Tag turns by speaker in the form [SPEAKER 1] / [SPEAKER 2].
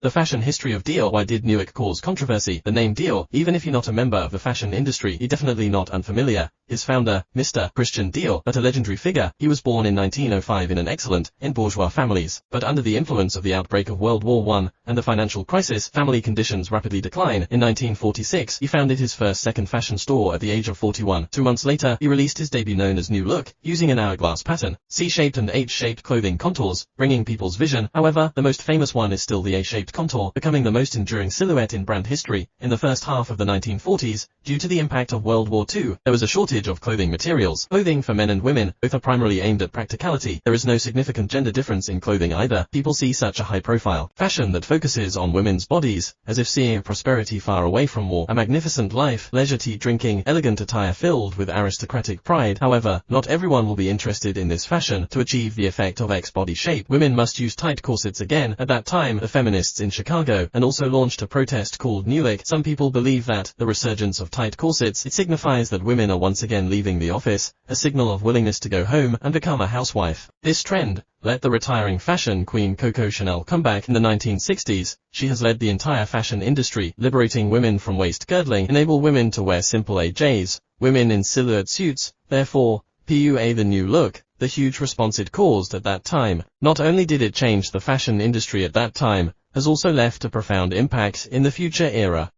[SPEAKER 1] The fashion history of Dior. Why did Newark cause controversy? The name Dior, even if you're not a member of the fashion industry, you're definitely not unfamiliar. His founder, Mr. Christian Dior, but a legendary figure. He was born in 1905 in an excellent, bourgeois families, but under the influence of the outbreak of World War I and the financial crisis, family conditions rapidly decline. In 1946, he founded his first second fashion store at the age of 41. 2 months later, he released his debut known as New Look, using an hourglass pattern, C-shaped and H-shaped clothing contours, bringing people's vision. However, the most famous one is still the A-shaped contour, becoming the most enduring silhouette in brand history. In the first half of the 1940s, due to the impact of World War II, there was a shortage of clothing materials. Clothing for men and women, both are primarily aimed at practicality. There is no significant gender difference in clothing either. People see such a high-profile fashion that focuses on women's bodies, as if seeing prosperity far away from war, a magnificent life, leisure tea drinking, elegant attire filled with aristocratic pride. However, not everyone will be interested in this fashion. To achieve the effect of X body shape, women must use tight corsets again. At that time, the feminists in Chicago and also launched a protest called Newark. Some people believe that the resurgence of tight corsets, it signifies that women are once again leaving the office, a signal of willingness to go home and become a housewife. This trend let the retiring fashion queen Coco Chanel come back in the 1960s. She has led the entire fashion industry, liberating women from waist girdling, enable women to wear simple AJs, women in silhouette suits. Therefore, PUA the New Look, the huge response it caused at that time. Not only did it change the fashion industry at that time, has also left a profound impact in the future era.